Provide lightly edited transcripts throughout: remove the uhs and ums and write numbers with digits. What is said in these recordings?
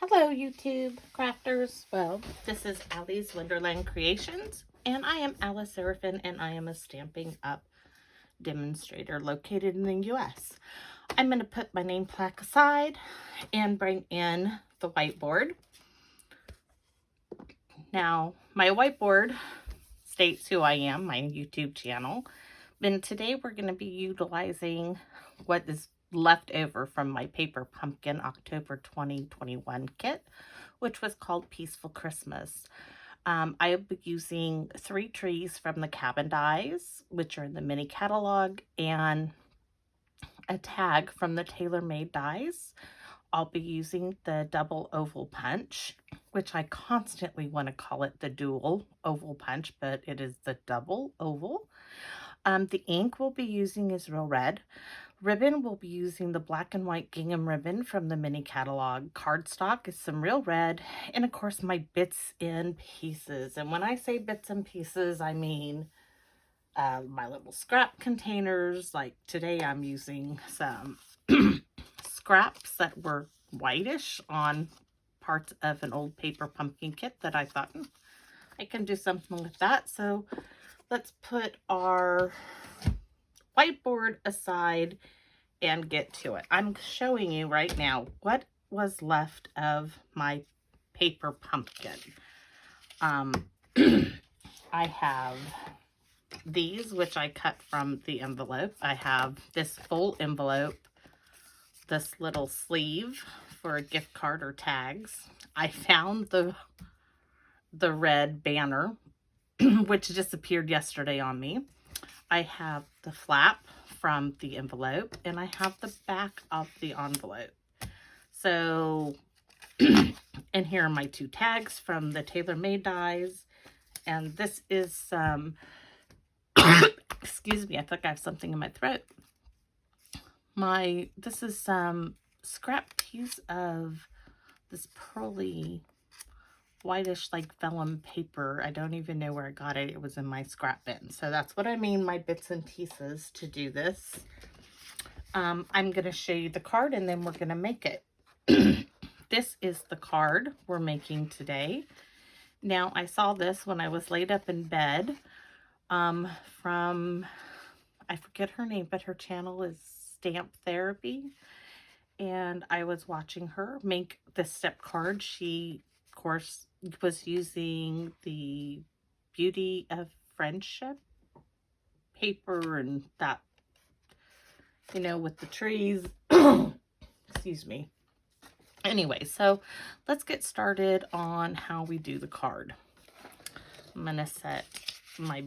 Hello, YouTube crafters. Well, this is Allie's Wonderland Creations, and I am Alice Seraphin, and I am a Stampin' Up! Demonstrator located in the U.S. I'm going to put my name plaque aside and bring in the whiteboard. Now, my whiteboard states who I am, my YouTube channel, and today we're going to be utilizing what is left over from my Paper Pumpkin October 2021 kit, which was called Peaceful Christmas. I will be using 3 trees from the Cabin Dies, which are in the mini catalog, and a tag from the Tailor Made Dies. I'll be using the double oval punch, which I constantly want to call it the dual oval punch, but it is the double oval. The ink we'll be using is Real Red. Ribbon, we'll be using the black and white gingham ribbon from the mini catalog. Cardstock is some Real Red, and of course my bits and pieces. And when I say bits and pieces, I mean my little scrap containers. Like today I'm using some scraps that were whitish on parts of an old Paper Pumpkin kit that I thought I can do something with that. So let's put our whiteboard aside and get to it. I'm showing you right now what was left of my Paper Pumpkin. I have these, which I cut from the envelope. I have this full envelope, this little sleeve for a gift card or tags. I found the red banner, which disappeared yesterday on me. I have the flap from the envelope, and I have the back of the envelope. So, and here are my 2 tags from the Tailor Made Dies, and this is some, excuse me, I think I have something in my throat. This is some scrap piece of this pearly whitish like vellum paper. I don't even know where I got it. It was in my scrap bin. So that's what I mean, my bits and pieces to do this. I'm going to show you the card and then we're going to make it. This is the card we're making today. Now, I saw this when I was laid up in bed from, I forget her name, but her channel is Stamp Therapy. And I was watching her make this step card. She, of course, was using the Beauty of Friendship paper and that, you know, with the trees. Excuse me. Anyway, so let's get started on how we do the card. I'm going to set my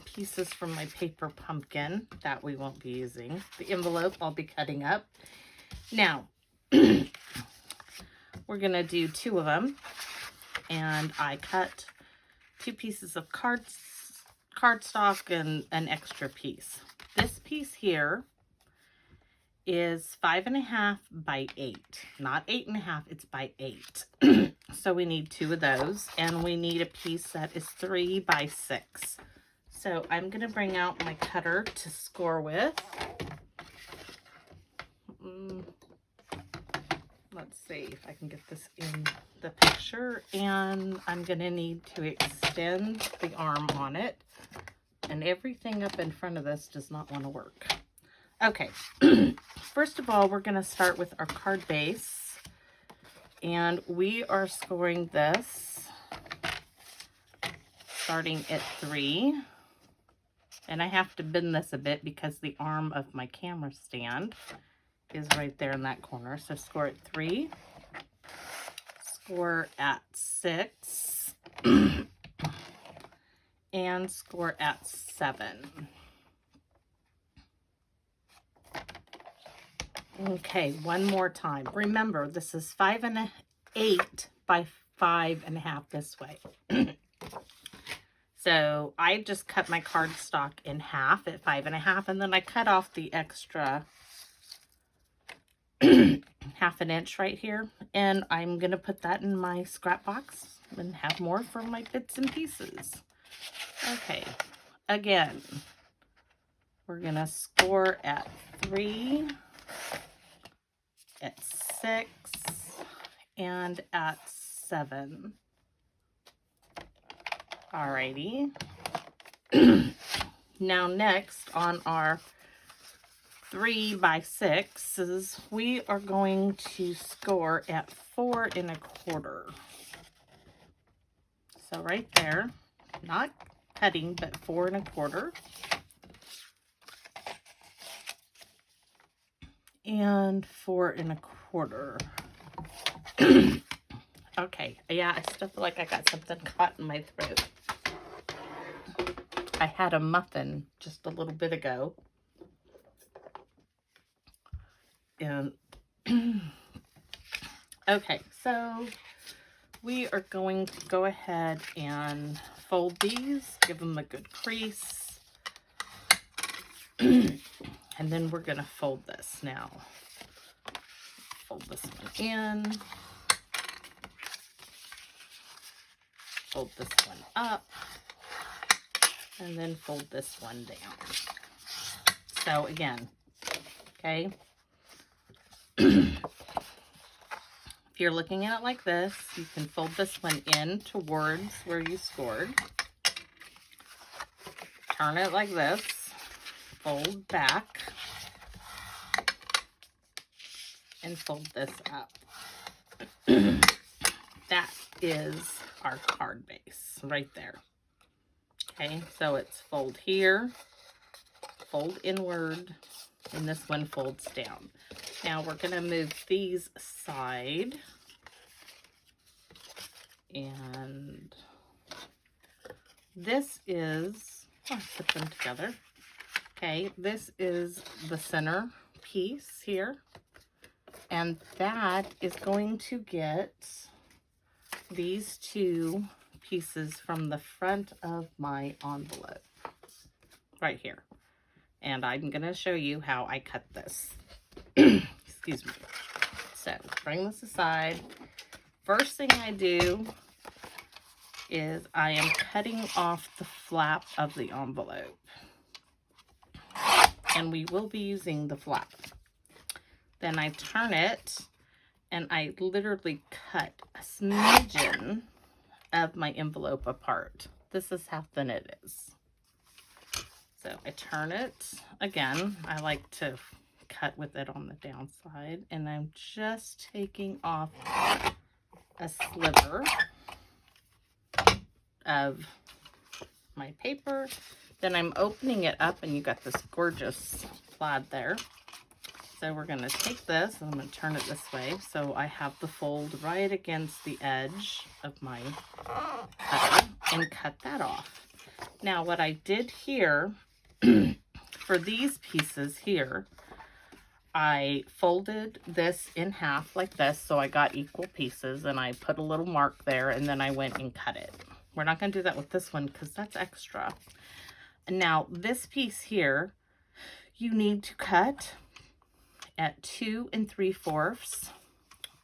pieces from my Paper Pumpkin that we won't be using. The envelope I'll be cutting up. Now, we're going to do 2 of them. And I cut 2 pieces of cardstock and an extra piece. This piece here is 5.5 by 8, not 8.5, it's by 8. So we need 2 of those, and we need a piece that is 3 by 6. So I'm going to bring out my cutter to score with. Let's see if I can get this in the picture, and I'm going to need to extend the arm on it, and everything up in front of this does not want to work. Okay, first of all, we're going to start with our card base, and we are scoring this starting at 3, and I have to bend this a bit because the arm of my camera stand is right there in that corner. So score at 3, score at 6, and score at 7. Okay, one more time. Remember, this is 5.8 by 5.5 this way. So I just cut my cardstock in half at 5.5, and then I cut off the extra half an inch right here, and I'm gonna put that in my scrap box and have more for my bits and pieces. Okay, again, we're gonna score at 3, at 6, and at 7. Alrighty. Now next on our 3x6s, we are going to score at 4 1/4. So right there, not cutting, but 4 1/4. And 4 1/4. Okay, yeah, I still feel like I got something caught in my throat. I had a muffin just a little bit ago. And okay, so we are going to go ahead and fold these, give them a good crease. And then we're going to fold this now. Fold this one in. Fold this one up. And then fold this one down. So again, okay. If you're looking at it like this, you can fold this one in towards where you scored. Turn it like this. Fold back. And fold this up. That is our card base right there. Okay, so it's fold here, fold inward, and this one folds down. Now we're going to move these aside, and this is, let's put them together. Okay, this is the center piece here, and that is going to get these two pieces from the front of my envelope right here. And I'm going to show you how I cut this. Excuse me. So bring this aside. First thing I do is I am cutting off the flap of the envelope. And we will be using the flap. Then I turn it and I literally cut a smidgen of my envelope apart. This is how thin it is. So I turn it again. I like to cut with it on the downside, and I'm just taking off a sliver of my paper. Then I'm opening it up, and you got this gorgeous plaid there. So we're going to take this, and I'm going to turn it this way, so I have the fold right against the edge of my cutter, and cut that off. Now what I did here, for these pieces here, I folded this in half like this, so I got equal pieces, and I put a little mark there, and then I went and cut it. We're not going to do that with this one because that's extra. And now this piece here, you need to cut at 2 3/4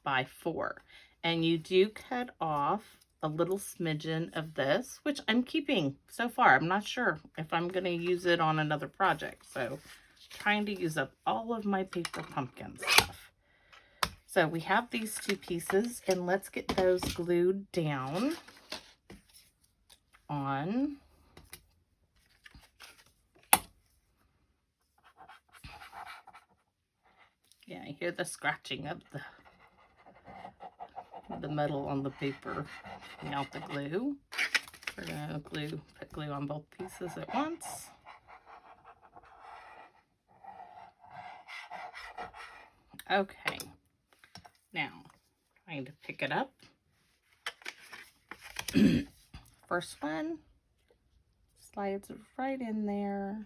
by 4. And you do cut off a little smidgen of this, which I'm keeping so far. I'm not sure if I'm going to use it on another project. So trying to use up all of my paper pumpkin stuff. So we have these two pieces, and let's get those glued down on yeah, I hear the scratching of the metal on the paper. Now the glue. We're gonna put glue on both pieces at once. Okay, now trying to pick it up. First one slides right in there.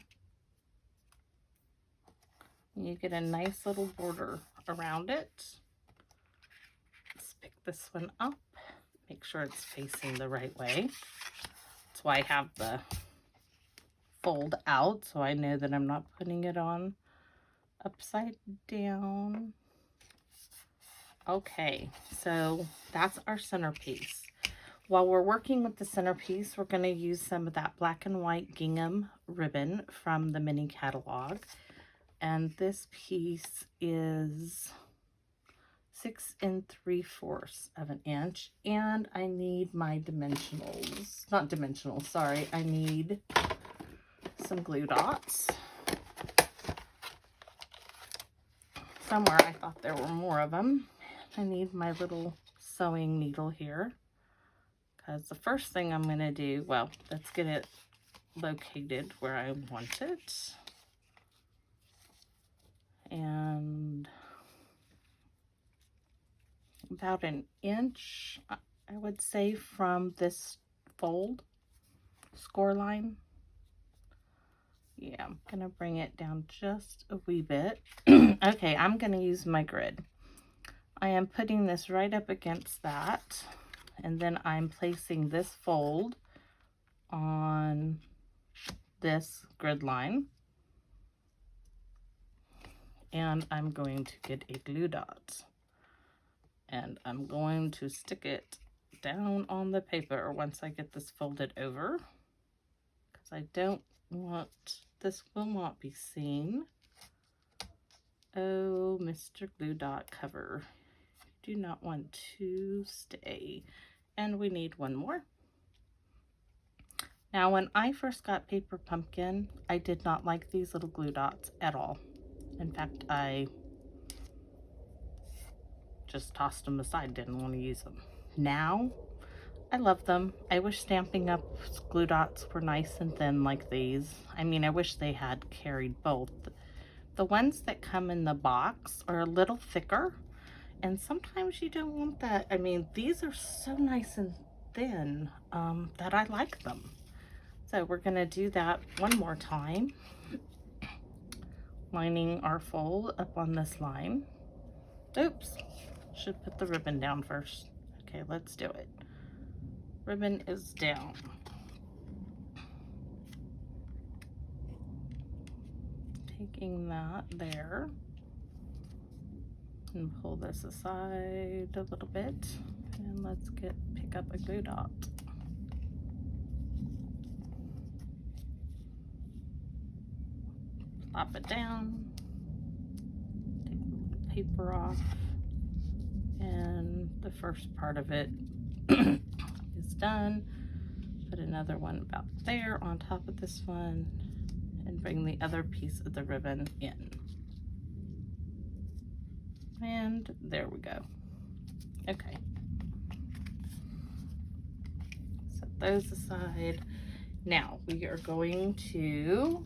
You get a nice little border around it. Let's pick this one up. Make sure it's facing the right way. That's why I have the fold out, so I know that I'm not putting it on upside down. Okay, so that's our centerpiece. While we're working with the centerpiece, we're going to use some of that black and white gingham ribbon from the mini catalog. And this piece is 6 3/4 of an inch, and I need my dimensionals, not dimensionals, sorry, I need some glue dots. Somewhere I thought there were more of them. I need my little sewing needle here, because the first thing I'm going to do, well, let's get it located where I want it. And about an inch, I would say, from this fold score line. Yeah, I'm gonna bring it down just a wee bit. Okay, I'm gonna use my grid. I am putting this right up against that, and then I'm placing this fold on this grid line, and I'm going to get a glue dot, and I'm going to stick it down on the paper once I get this folded over, because I don't want, this will not be seen. Oh, Mr. Glue Dot cover, do not want to stay. And we need one more. Now, when I first got Paper Pumpkin, I did not like these little glue dots at all. In fact, I just tossed them aside, didn't want to use them. Now, I love them. I wish Stampin' Up's glue dots were nice and thin like these. I mean, I wish they had carried both. The ones that come in the box are a little thicker, and sometimes you don't want that. I mean, these are so nice and thin that I like them. So we're gonna do that one more time, lining our fold up on this line. Oops, should put the ribbon down first. Okay, let's do it. Ribbon is down. Taking that there and pull this aside a little bit, and let's pick up a glue dot. Plop it down, take a little paper off, and the first part of it is done. Put another one about there on top of this one, and bring the other piece of the ribbon in. And there we go. Okay. Set those aside. Now we are going to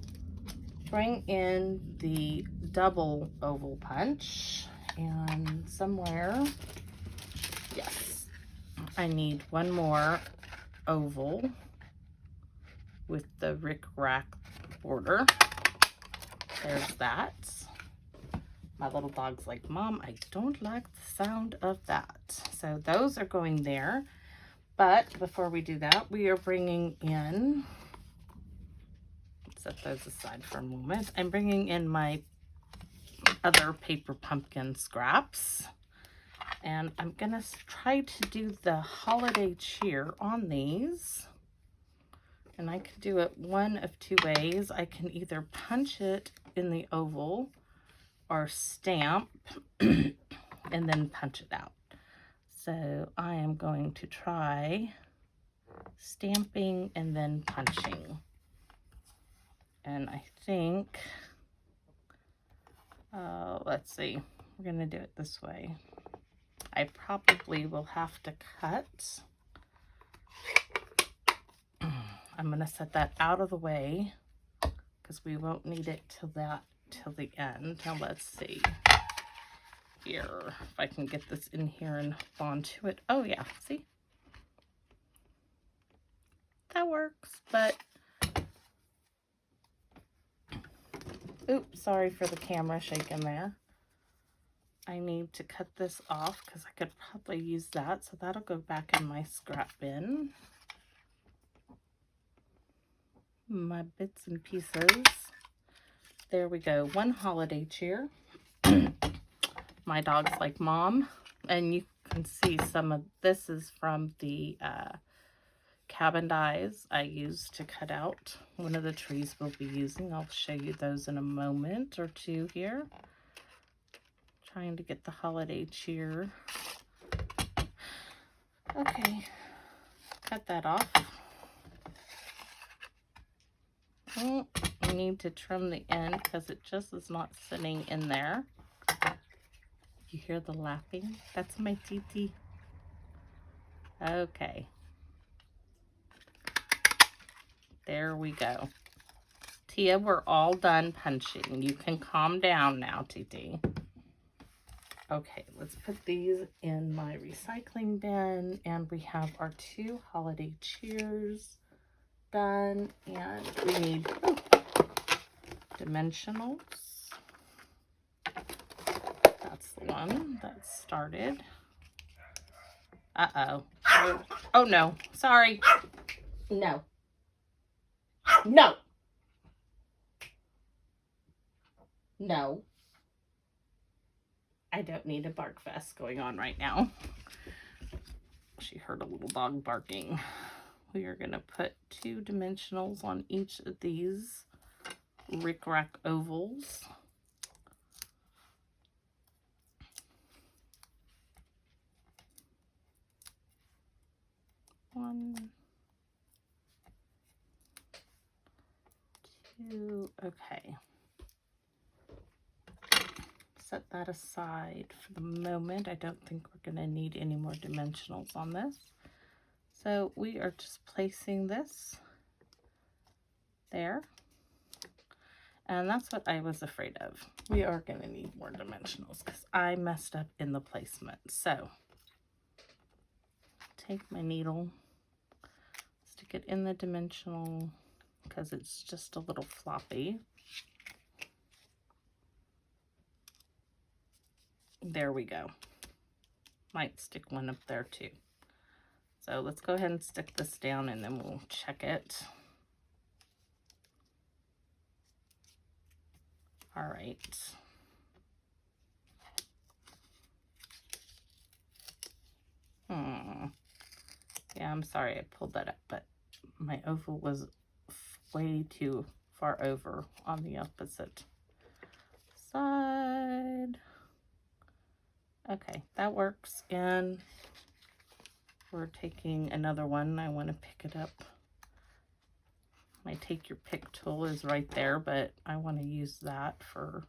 bring in the double oval punch, and somewhere, yes, I need one more oval with the rick-rack border. There's that. My little dog's like, Mom, I don't like the sound of that. So those are going there. But before we do that, we are bringing in, set those aside for a moment. I'm bringing in my other Paper Pumpkin scraps. And I'm gonna try to do the holiday cheer on these. And I can do it one of two ways. I can either punch it in the oval or stamp and then punch it out. So I am going to try stamping and then punching. And I think, let's see, we're gonna do it this way. I probably will have to cut. I'm gonna set that out of the way because we won't need it till the end. Now let's see here if I can get this in here and onto it. Oh yeah, see? That works, but oops, sorry for the camera shaking there. I need to cut this off because I could probably use that, so that'll go back in my scrap bin. My bits and pieces. There we go. One holiday cheer. My dog's like, Mom, and you can see some of this is from the cabin dies I used to cut out one of the trees we'll be using. I'll show you those in a moment or two here. Trying to get the holiday cheer. Okay, cut that off. I need to trim the end because it just is not sitting in there. You hear the laughing? That's my Titi. Okay. There we go. Tia, we're all done punching. You can calm down now, Titi. Okay, let's put these in my recycling bin, and we have our 2 holiday cheers done, and we need dimensionals. That's the one that started. Uh-oh. Oh no, sorry. No. No. No. I don't need a bark fest going on right now. She heard a little dog barking. We are going to put 2 dimensionals on each of these Rick Rack ovals. One, 2, okay. Set that aside for the moment. I don't think we're going to need any more dimensionals on this. So we are just placing this there. And that's what I was afraid of. We are going to need more dimensionals because I messed up in the placement. So take my needle, stick it in the dimensional because it's just a little floppy. There we go. Might stick one up there too. So let's go ahead and stick this down and then we'll check it. All right. Yeah, I'm sorry I pulled that up, but my oval was way too far over on the opposite side. Okay, that works. And we're taking another one. I want to pick it up. My take your pick tool is right there, but I want to use that for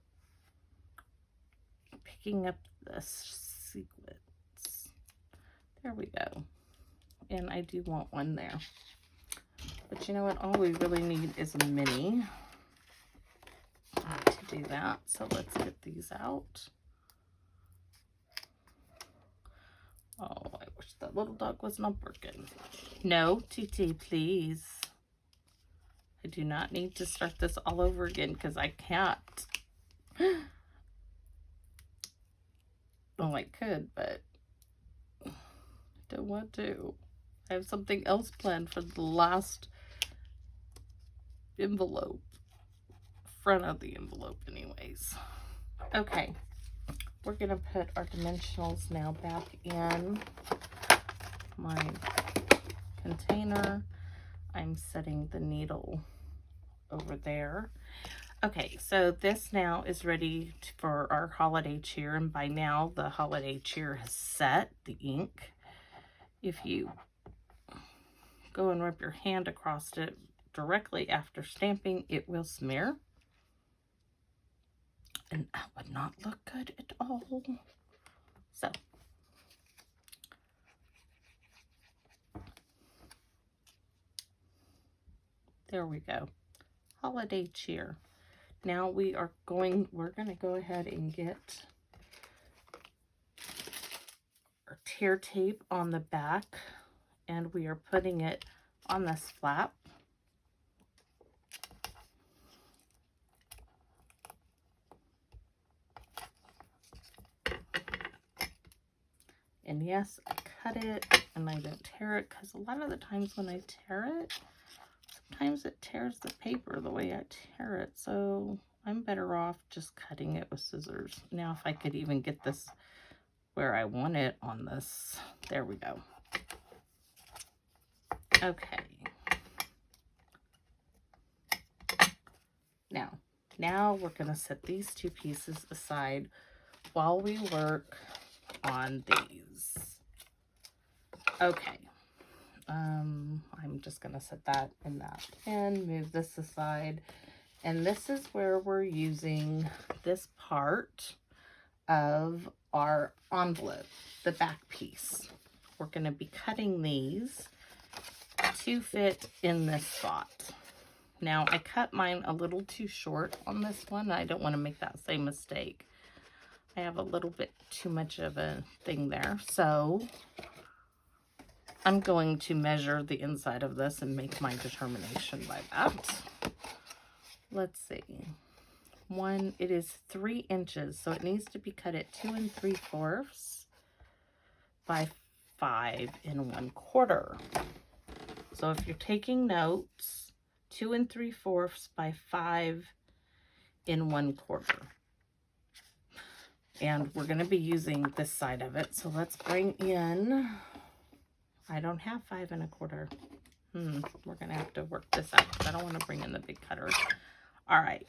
picking up the sequence. There we go. And I do want one there. But you know what? All we really need is a mini to do that. So let's get these out. Oh, I wish that little dog was not working. No, TT, please. I do not need to start this all over again because I can't. Oh, I could, but I don't want to. I have something else planned for the last envelope. Front of the envelope anyways. Okay. We're going to put our dimensionals now back in my container. I'm setting the needle over there. Okay, so this now is ready for our holiday cheer, and by now the holiday cheer has set, the ink. If you go and rub your hand across it directly after stamping, it will smear. And that would not look good at all. So, there we go. Holiday cheer. Now we're going to go ahead and get our tear tape on the back, and we are putting it on this flap. And yes, I cut it and I don't tear it because a lot of the times when I tear it, sometimes it tears the paper the way I tear it. So I'm better off just cutting it with scissors. Now, if I could even get this where I want it on this, there we go. Okay. Now we're going to set these 2 pieces aside while we work on these. Okay. I'm just going to set that in that pin, move this aside. And this is where we're using this part of our envelope, the back piece. We're going to be cutting these to fit in this spot. Now, I cut mine a little too short on this one. I don't want to make that same mistake. I have a little bit too much of a thing there. So I'm going to measure the inside of this and make my determination by that. Let's see. It is 3 inches, so it needs to be cut at 2 3/4 by 5 1/4. So if you're taking notes, 2 3/4 by 5 1/4. And we're going to be using this side of it. So let's bring in, I don't have 5 1/4. We're going to have to work this out because I don't want to bring in the big cutter. All right.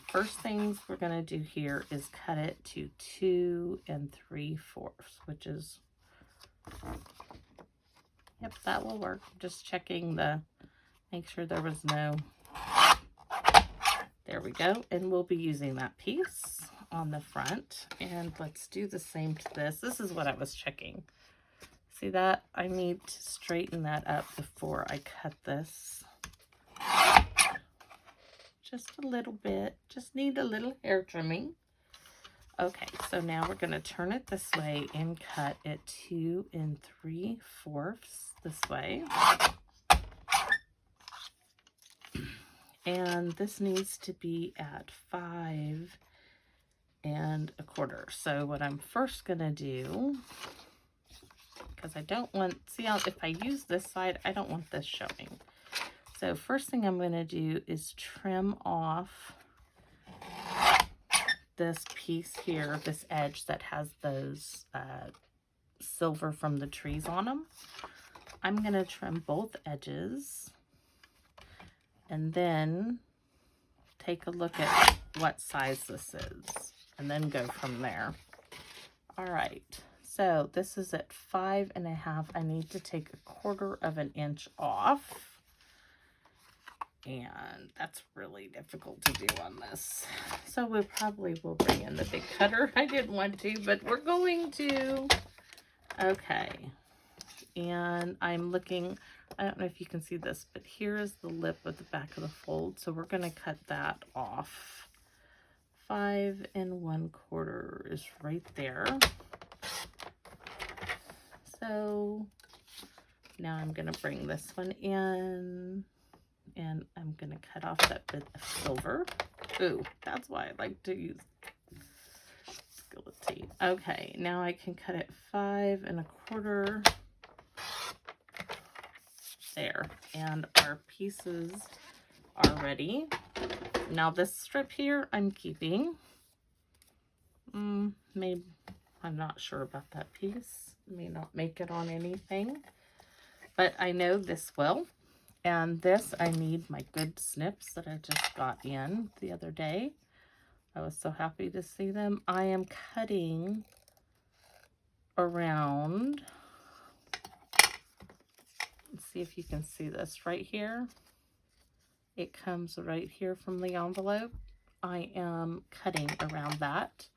First things we're going to do here is cut it to 2 3/4, which is, yep, that will work. Just checking make sure there was no, there we go. And we'll be using that piece on the front. And let's do the same to this. This is what I was checking. See that? I need to straighten that up before I cut this. Just a little bit. Just need a little hair trimming. Okay, so now we're going to turn it this way and cut it 2 3/4 this way. And this needs to be at 5 1/4. So what I'm first going to do, because I don't want, see how if I use this side, I don't want this showing. So first thing I'm going to do is trim off this piece here, this edge that has those silver from the trees on them. I'm going to trim both edges and then take a look at what size this is and then go from there. All right, so this is at 5 1/2. I need to take 1/4 inch off. And that's really difficult to do on this. So we probably will bring in the big cutter. I didn't want to, but we're going to. Okay. And I'm looking, I don't know if you can see this, but here is the lip at the back of the fold. So we're going to cut that off. 5 1/4 is right there. So now I'm going to bring this one in. And I'm going to cut off that bit of silver. Ooh, that's why I like to use Skillet tape. Okay, now I can cut it 5 1/4. There. And our pieces are ready. Now this strip here I'm keeping. Maybe, I'm not sure about that piece. May not make it on anything. But I know this will. And this, I need my good snips that I just got in the other day. I was so happy to see them. I am cutting around, let's see if you can see this right here. It comes right here from the envelope. I am cutting around that,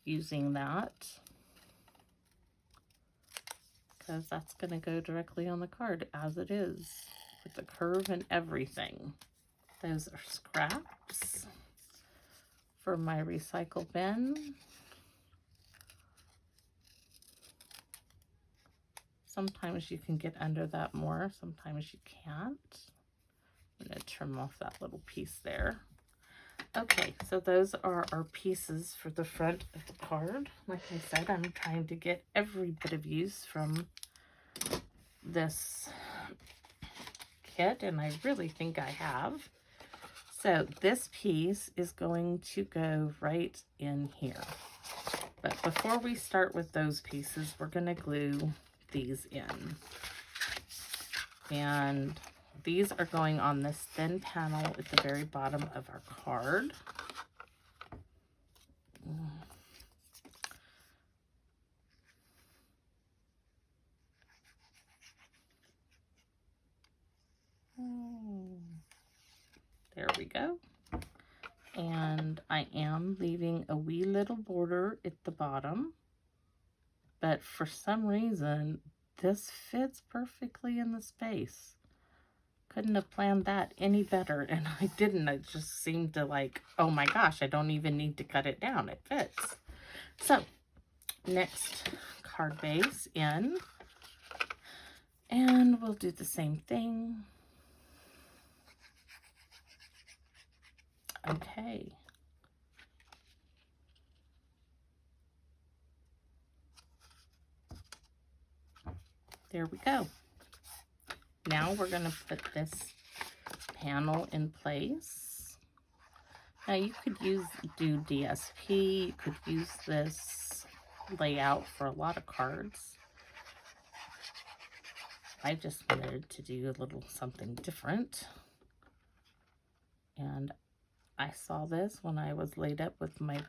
using that, because that's going to go directly on the card as it is. With the curve and everything. Those are scraps for my recycle bin. Sometimes you can get under that more, sometimes you can't. I'm going to trim off that little piece there. Okay, so those are our pieces for the front of the card. Like I said, I'm trying to get every bit of use from this kit, and I really think I have. So this piece is going to go right in here. But before we start with those pieces, we're going to glue these in. And these are going on this thin panel at the very bottom of our card. There we go. And I am leaving a wee little border at the bottom. But for some reason, this fits perfectly in the space. Couldn't have planned that any better, and I didn't. It just seemed to like, oh my gosh, I don't even need to cut it down. It fits. So, next card base in. And we'll do the same thing. Okay. There we go. Now we're going to put this panel in place. Now you could do DSP, you could use this layout for a lot of cards. I just wanted to do a little something different. And I saw this when I was laid up with my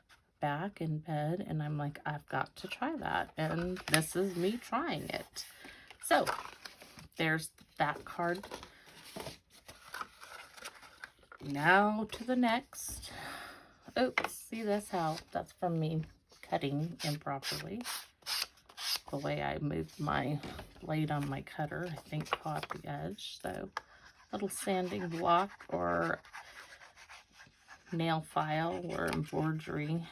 back in bed, and I'm like, I've got to try that. And this is me trying it. So there's that card. Now to the next. Oops, see this how that's from me cutting improperly. The way I moved my blade on my cutter, I think caught the edge. So little sanding block or nail file or embroidery.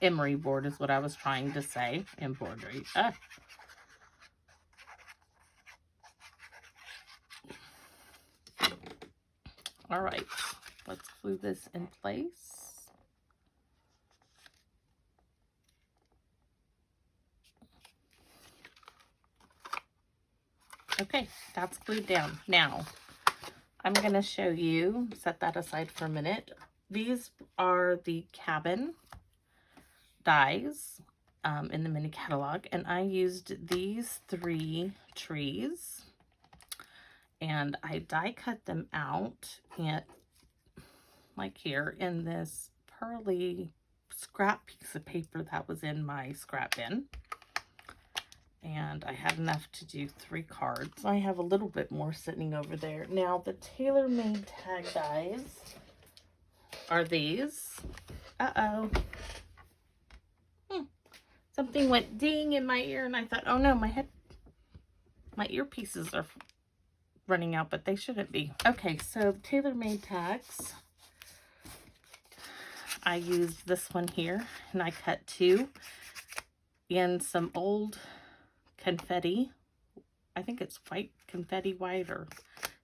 Emery board is what I was trying to say. Embroidery. All right, let's glue this in place. Okay, that's glued down. Now, I'm going to show you, set that aside for a minute. These are the cabin dies in the mini catalog, and I used these 3 trees. And I die cut them out and like here in this pearly scrap piece of paper that was in my scrap bin. And I had enough to do 3 cards. I have a little bit more sitting over there. Now the TaylorMade tag dies are these. Uh-oh. Something went ding in my ear and I thought, oh no, my earpieces are running out, but they shouldn't be. Okay, so TaylorMade tags. I used this one here, and I cut 2 in some old confetti. I think it's white, confetti white, or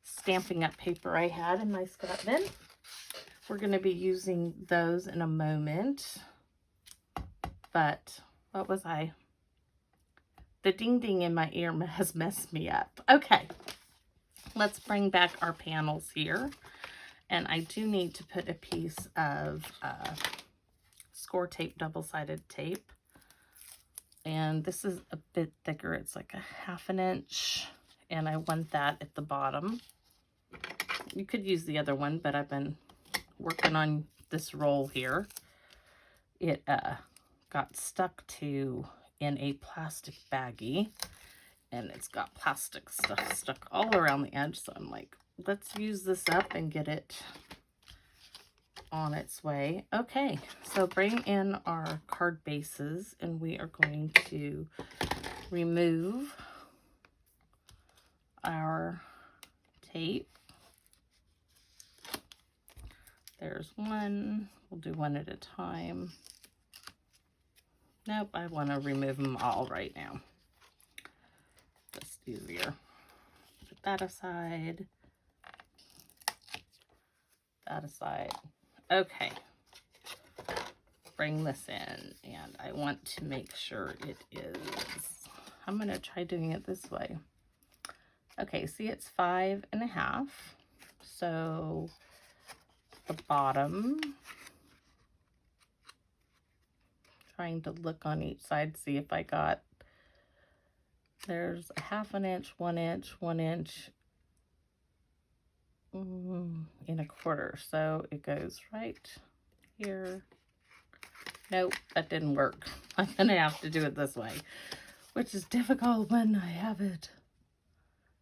Stampin' Up paper I had in my scrap bin. We're going to be using those in a moment. But, what was I? The ding ding in my ear has messed me up. Okay. Let's bring back our panels here. And I do need to put a piece of score tape, double-sided tape. And this is a bit thicker. It's like a 1/2 inch. And I want that at the bottom. You could use the other one, but I've been working on this roll here. It got stuck to in a plastic baggie. And it's got plastic stuff stuck all around the edge. So I'm like, let's use this up and get it on its way. Okay, so bring in our card bases and we are going to remove our tape. There's one. We'll do one at a time. Nope, I want to remove them all right now. Just easier. Put that aside. That aside. Okay. Bring this in, and I want to make sure it is. I'm going to try doing it this way. Okay, see it's 5.5. So the bottom. Trying to look on each side, see if I got. There's a 1/2 inch, 1 inch, 1 inch, in 1/4. So it goes right here. Nope, that didn't work. I'm gonna have to do it this way, which is difficult when I have it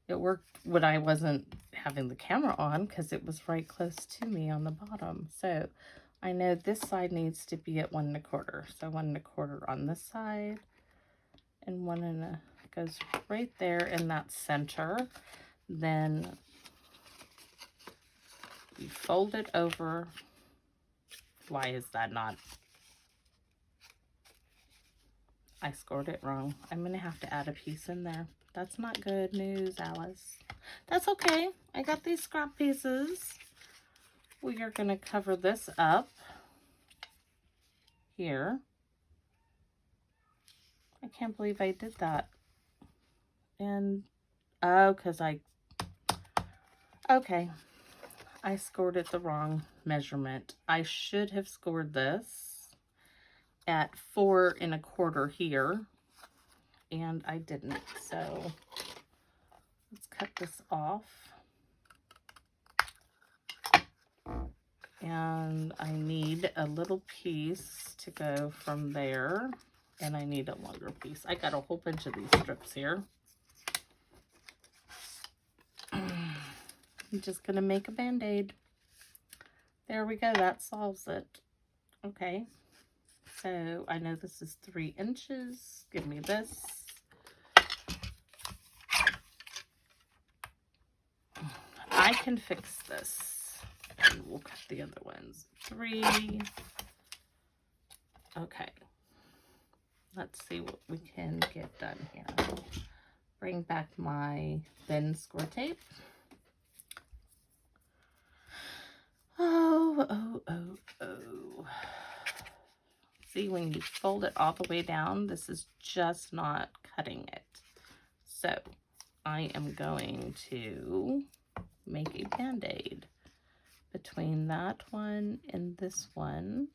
It worked when I wasn't having the camera on because it was right close to me on the bottom. So I know this side needs to be at 1 1/4. So 1 1/4 on this side, and goes right there in that center. Then you fold it over. Why is that not? I scored it wrong. I'm going to have to add a piece in there. That's not good news, Alice. That's okay. I got these scrap pieces. We are going to cover this up here. I can't believe I did that. And, oh, because okay. I scored it the wrong measurement. I should have scored this at 4 1/4 here, and I didn't. So let's cut this off. And I need a little piece to go from there, and I need a longer piece. I got a whole bunch of these strips here. I'm just gonna make a band-aid. There we go, that solves it. Okay, so I know this is 3 inches. Give me this. I can fix this. And we'll cut the other ones. 3. Okay. Let's see what we can get done here. Bring back my thin score tape. Oh. See, when you fold it all the way down, this is just not cutting it. So I am going to make a band-aid between that one and this one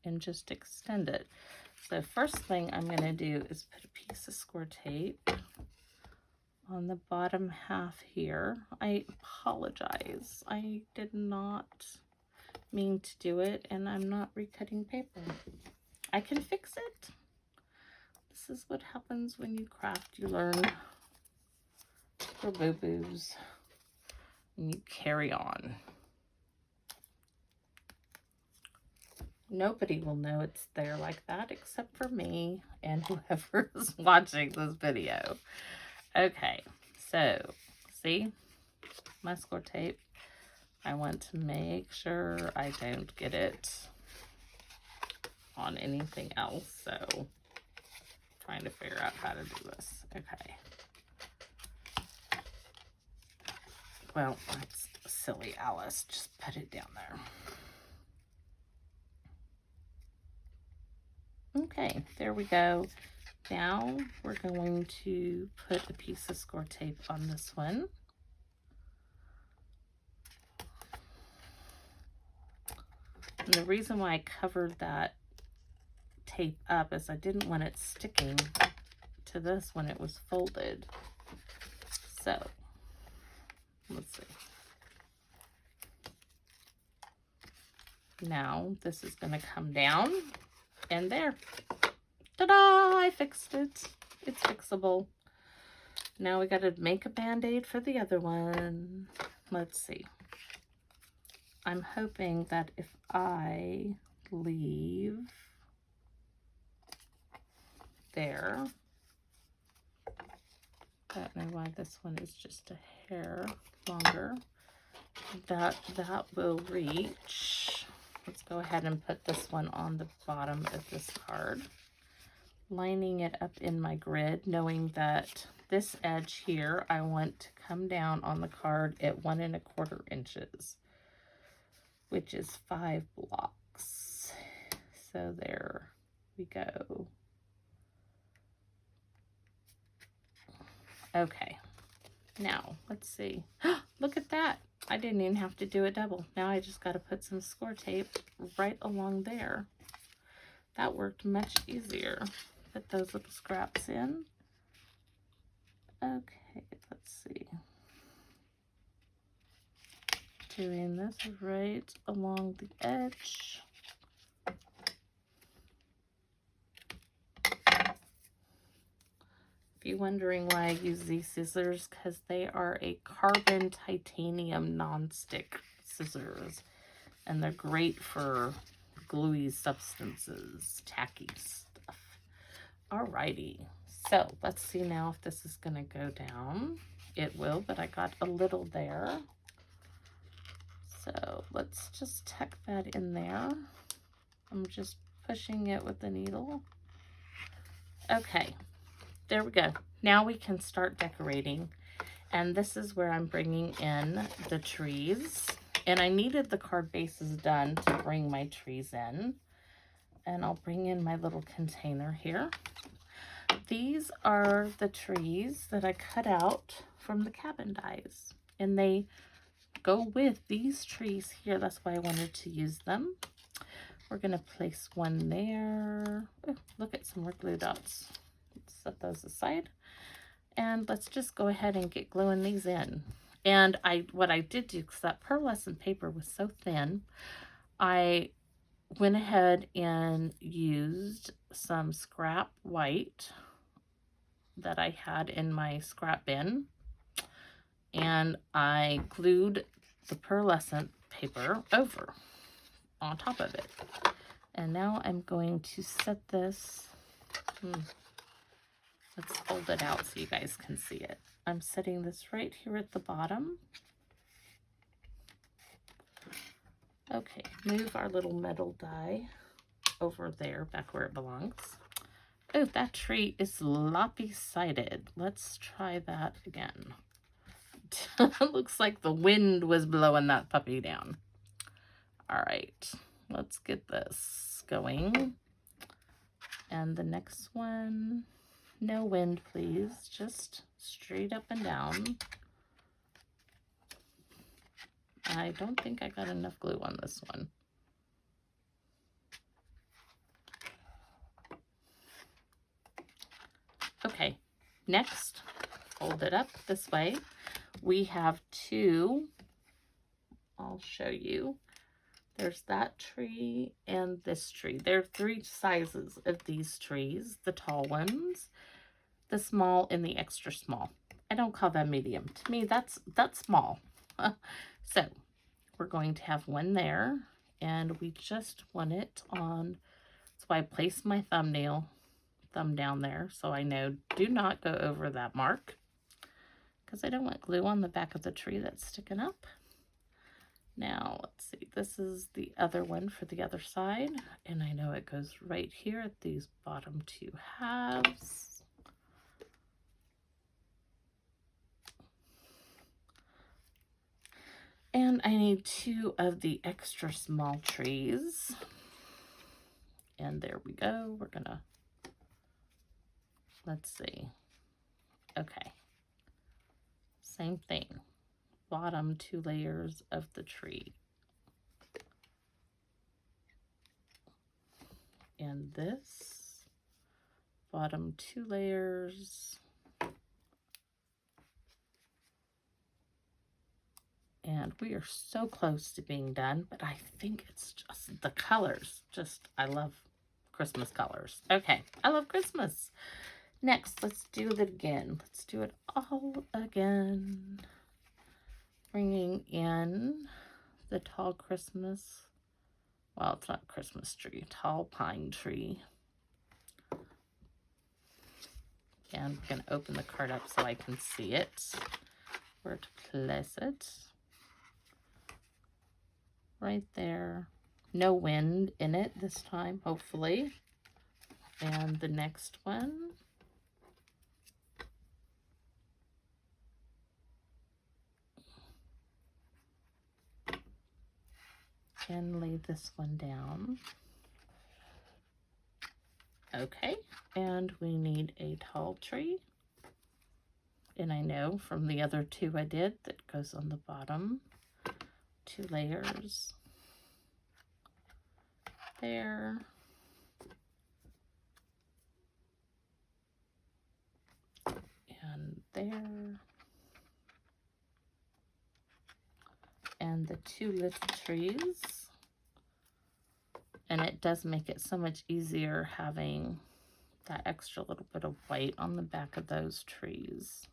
and just extend it. So first thing I'm going to do is put a piece of score tape on the bottom half here. I apologize. I did not mean to do it, and I'm not recutting paper. I can fix it. This is what happens when you craft. You learn your boo-boos and you carry on. Nobody will know it's there like that except for me and whoever is watching this video. Okay, so see my score tape. I want to make sure I don't get it on anything else, so trying to figure out how to do this. Okay. Well, that's silly, Alice. Just put it down there. Okay, there we go. Now we're going to put a piece of score tape on this one. And the reason why I covered that tape up is I didn't want it sticking to this when it was folded. So let's see. Now this is going to come down, and there. Ta-da! I fixed it. It's fixable. Now we got to make a band-aid for the other one. Let's see. I'm hoping that if I leave there, I don't know why this one is just a hair longer, that will reach. Let's go ahead and put this one on the bottom of this card, lining it up in my grid, knowing that this edge here I want to come down on the card at 1 1/4 inches, which is 5 blocks. So there we go. Okay, now let's see. Look at that. I didn't even have to do a double. Now I just got to put some score tape right along there. That worked much easier. Put those little scraps in. Okay, let's see. Doing this right along the edge. If you're wondering why I use these scissors, because they are a carbon titanium non-stick scissors. And they're great for gluey substances, tacky stuff. Alrighty, so let's see now if this is gonna go down. It will, but I got a little there. So let's just tuck that in there. I'm just pushing it with the needle. Okay, there we go. Now we can start decorating. And this is where I'm bringing in the trees. And I needed the card bases done to bring my trees in. And I'll bring in my little container here. These are the trees that I cut out from the cabin dies. And they go with these trees here. That's why I wanted to use them. We're going to place one there. Oh, look at some more glue dots. Let's set those aside. And let's just go ahead and get gluing these in. And what I did do, because that pearlescent paper was so thin, I went ahead and used some scrap white that I had in my scrap bin. And I glued the pearlescent paper over on top of it. And now I'm going to set this. Let's hold it out so you guys can see it. I'm setting this right here at the bottom. Okay, move our little metal die over there, back where it belongs. Oh, that tree is lopsided. Let's try that again. Looks like the wind was blowing that puppy down. All right, let's get this going. And the next one, no wind, please. Just straight up and down. I don't think I got enough glue on this one. Okay, next, hold it up this way. We have two, I'll show you. There's that tree and this tree. There are three sizes of these trees. The tall ones, the small, and the extra small. I don't call that medium. To me, that's small. So we're going to have one there, and we just want it on. That's why I placed my thumb down there, so I know do not go over that mark, because I don't want glue on the back of the tree that's sticking up. Now, let's see, this is the other one for the other side, and I know it goes right here at these bottom two halves. And I need two of the extra small trees. And there we go. We're gonna, let's see. Okay. Same thing. Bottom two layers of the tree. And this, bottom two layers. And we are so close to being done, but I think it's just the colors. I love Christmas colors. Okay, I love Christmas. Next, let's do it again. Let's do it all again. Bringing in the tall Christmas, well, it's not Christmas tree, tall pine tree. And we're going to open the card up so I can see it, where to place it. Right there. No wind in it this time, hopefully. And the next one. And lay this one down. Okay, and we need a tall tree. And I know from the other two I did that goes on the bottom. Two layers. There. And there. And the two little trees. And it does make it so much easier having that extra little bit of white on the back of those trees.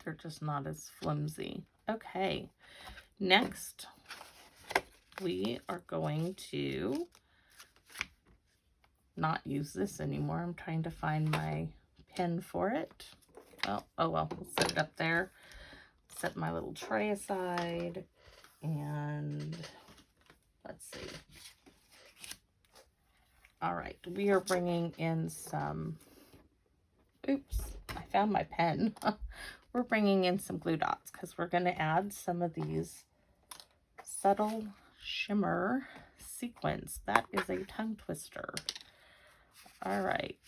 They're just not as flimsy. Okay, next we are going to not use this anymore. I'm trying to find my pen for it. Oh well, we'll set it up there. Set my little tray aside, and let's see. All right, we are bringing in some, oops, I found my pen. We're bringing in some glue dots because we're going to add some of these subtle shimmer sequins. That is a tongue twister. All right.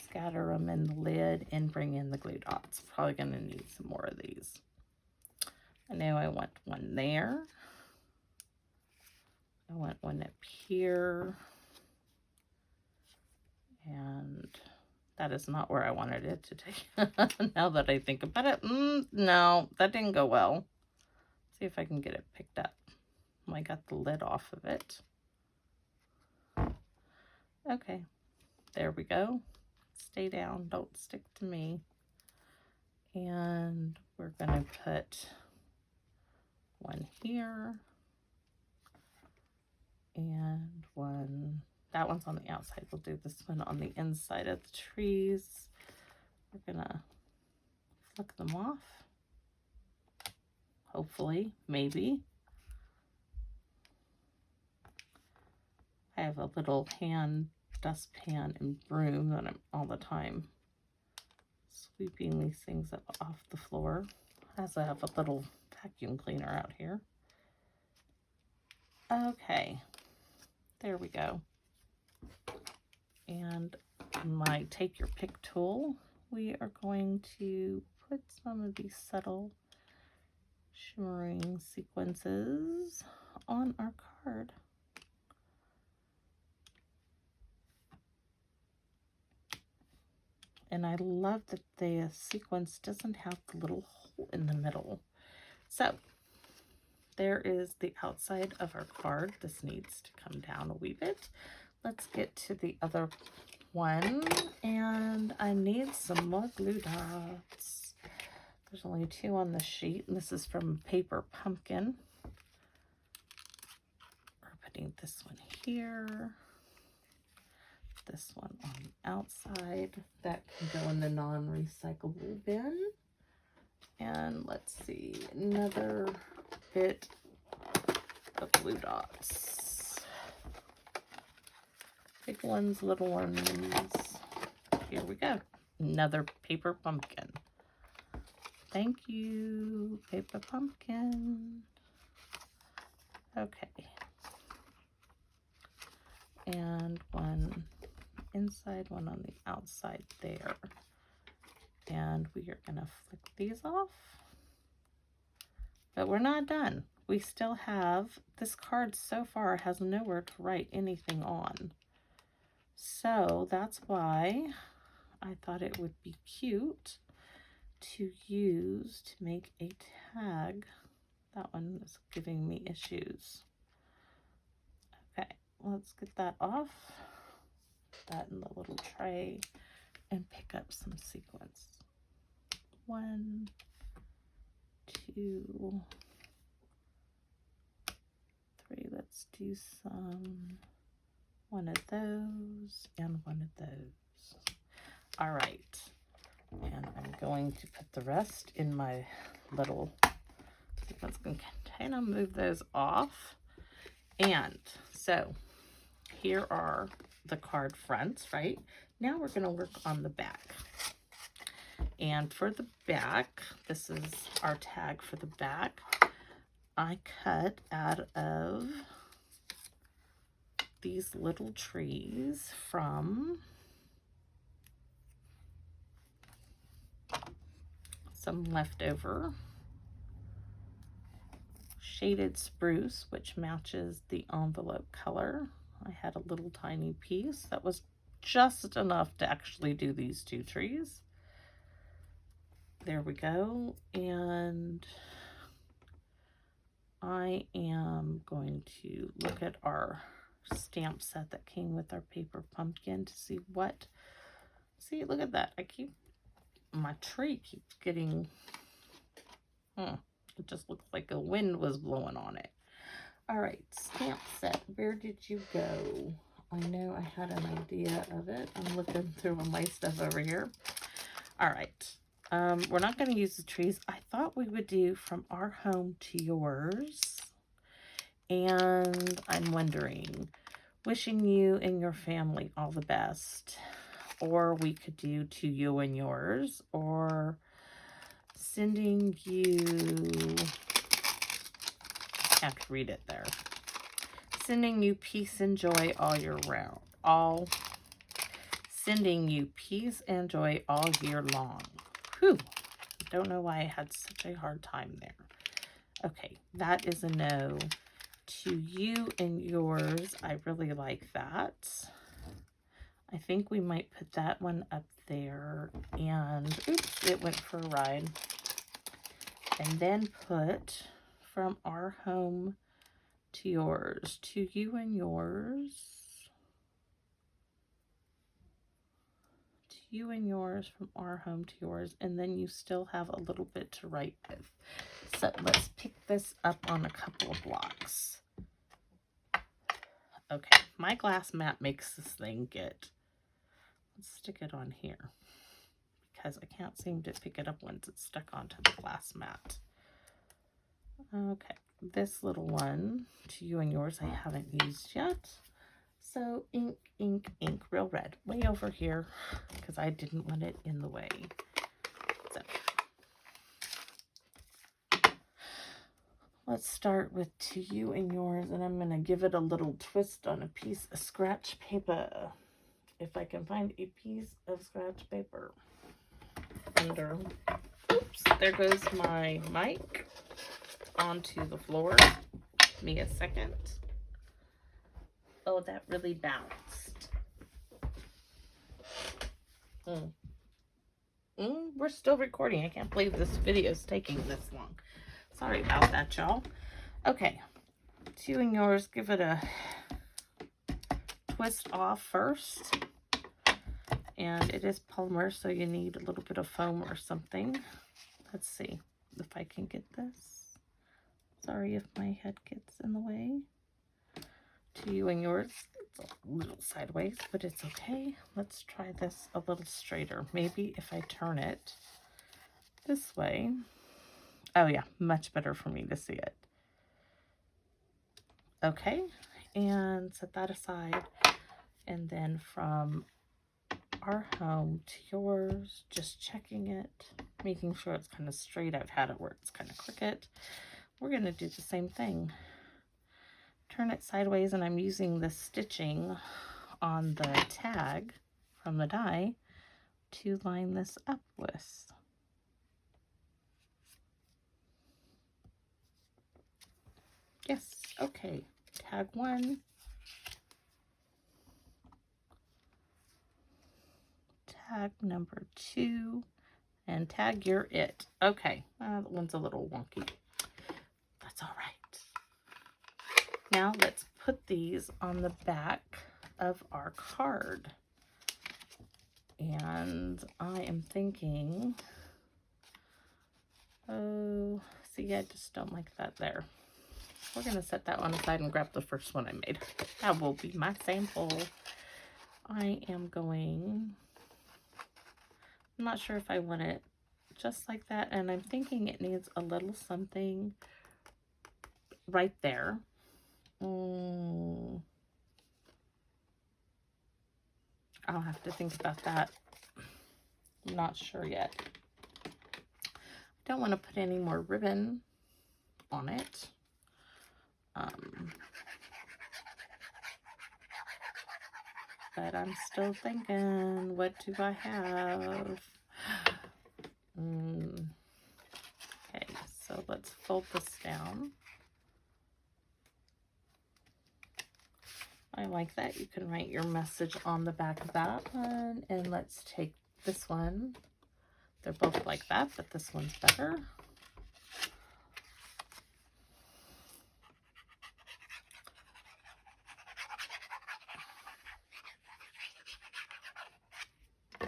Scatter them in the lid and bring in the glue dots. Probably going to need some more of these. I know I want one there. I want one up here. And that is not where I wanted it to take. Now that I think about it, no, that didn't go well. See if I can get it picked up. I got the lid off of it. Okay, there we go. Stay down, don't stick to me. And we're gonna put one here and one, that one's on the outside. We'll do this one on the inside of the trees. We're gonna flick them off. Hopefully, maybe. I have a little hand dustpan and broom that I'm all the time sweeping these things up off the floor, as I have a little vacuum cleaner out here. Okay, there we go. And my take your pick tool, we are going to put some of these subtle shimmering sequences on our card. And I love that the sequence doesn't have the little hole in the middle. So there is the outside of our card. This needs to come down a wee bit. Let's get to the other one. And I need some more glue dots. There's only 2 on the sheet, and this is from Paper Pumpkin. We're putting this one here. This one on the outside. That can go in the non-recyclable bin. And let's see, another bit of glue dots. Big ones, little ones. Here we go. Another Paper Pumpkin. Thank you, Paper Pumpkin. Okay. And one inside, one on the outside there. And we are going to flick these off. But we're not done. We still have, this card so far has nowhere to write anything on. So that's why I thought it would be cute to use to make a tag. That one is giving me issues. Okay, let's get that off. Put that in the little tray and pick up some sequins. 1, 2, 3. Let's do one of those and one of those. All right. And I'm going to put the rest in my little sequence container, move those off. And so here are the card fronts, right? Now we're going to work on the back. And for the back, this is our tag for the back. I cut out of these little trees from some leftover shaded spruce, which matches the envelope color. I had a little tiny piece that was just enough to actually do these 2 trees. there we go. And I am going to look at our stamp set that came with our paper pumpkin to see what, see, look at that. My tree keeps getting, it just looks like a wind was blowing on it. All right, stamp set, where did you go? I know I had an idea of it. I'm looking through my stuff over here. All right, we're not going to use the trees. I thought we would do From Our Home to Yours. And I'm wondering, wishing you and your family all the best. Or we could do To You and Yours. Or sending you, I have to read it there. Sending you peace and joy all year round. Sending you peace and joy all year long. Whew. I don't know why I had such a hard time there. Okay, that is a no. To You and Yours, I really like that. I think we might put that one up there. And, oops, it went for a ride. And then put From Our Home to Yours. To You and Yours. To You and Yours, From Our Home to Yours. And then you still have a little bit to write with. So let's pick this up on a couple of blocks. Okay, my glass mat makes this thing get, let's stick it on here because I can't seem to pick it up once it's stuck onto the glass mat. Okay, this little one, To You and Yours, I haven't used yet. So ink, ink, ink, real red, way over here because I didn't want it in the way. So let's start with To You and Yours, and I'm going to give it a little twist on a piece of scratch paper. If I can find a piece of scratch paper under, oops, there goes my mic onto the floor. Give me a second. Oh, that really bounced. We're still recording. I can't believe this video is taking this long. Sorry about that, y'all. Okay, To You and Yours, give it a twist off first. And it is polymer, so you need a little bit of foam or something. Let's see if I can get this. Sorry if my head gets in the way. To You and Yours, it's a little sideways, but it's okay. Let's try this a little straighter. Maybe if I turn it this way. Oh yeah, much better for me to see it. Okay, and set that aside. And then From Our Home to Yours, just checking it, making sure it's kind of straight. I've had it where it's kind of crooked. We're going to do the same thing. Turn it sideways, and I'm using the stitching on the tag from the die to line this up with. Yes, okay. Tag 1. Tag number 2. And tag You're It. Okay, that one's a little wonky. That's all right. Now let's put these on the back of our card. And I am thinking, oh, see, I just don't like that there. We're going to set that one aside and grab the first one I made. That will be my sample. I am going, I'm not sure if I want it just like that. And I'm thinking it needs a little something right there. I'll have to think about that. I'm not sure yet. I don't want to put any more ribbon on it. But I'm still thinking, what do I have? Okay, so let's fold this down. I like that. You can write your message on the back of that one. And let's take this one. They're both like that, but this one's better. I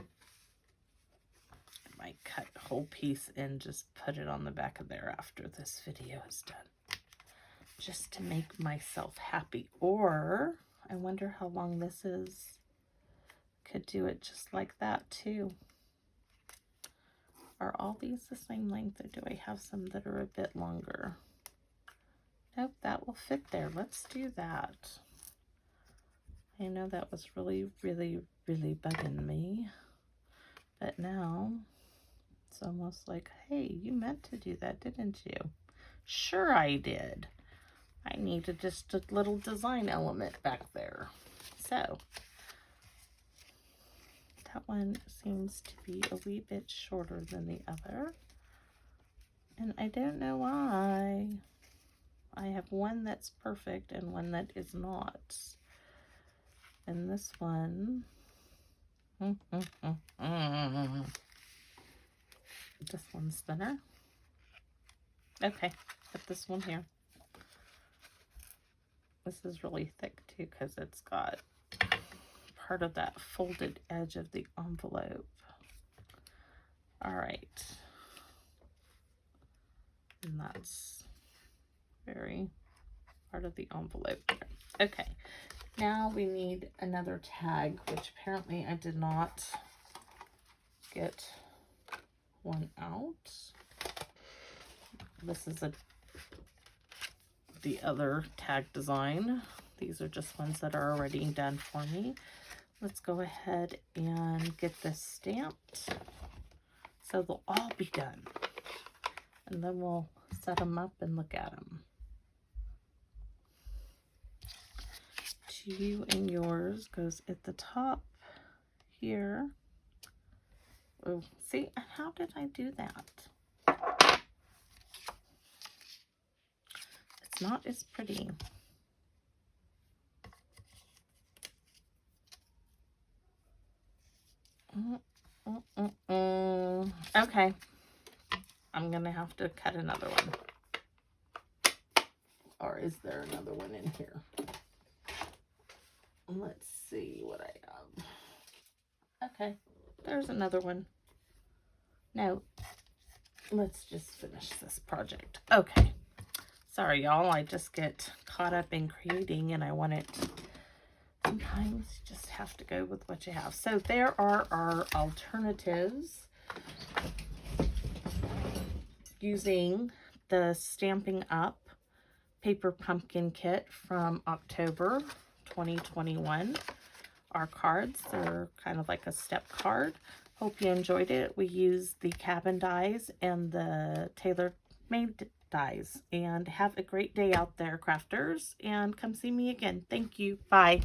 might cut a whole piece and just put it on the back of there after this video is done, just to make myself happy. Or I wonder how long this is. Could do it just like that too. Are all these the same length, or do I have some that are a bit longer? Nope, that will fit there. Let's do that. I know that was really, really, really bugging me, but now it's almost like, hey, you meant to do that, didn't you? Sure I did. I needed just a little design element back there. So that one seems to be a wee bit shorter than the other, and I don't know why. I have one that's perfect and one that is not. And this one, this one's thinner. Okay, put this one here. This is really thick too because it's got part of that folded edge of the envelope. All right. And that's very part of the envelope. Okay, now we need another tag, which apparently I did not get one out. This is the other tag design. These are just ones that are already done for me. Let's go ahead and get this stamped so they'll all be done. And then we'll set them up and look at them. To you and yours goes at the top here. Oh, see, how did I do that? It's not as pretty. Okay, I'm gonna have to cut another one. Or is there another one in here? Let's see what I have. Okay, there's another one. No, let's just finish this project. Okay, sorry y'all, I just get caught up in creating and I want it. Sometimes you just have to go with what you have. So there are our alternatives using the Stampin' Up! Paper Pumpkin Kit from October 2021. Our cards are kind of like a step card. Hope you enjoyed it. We used the cabin dies and the tailor-made dies. And have a great day out there, crafters, and come see me again. Thank you. Bye.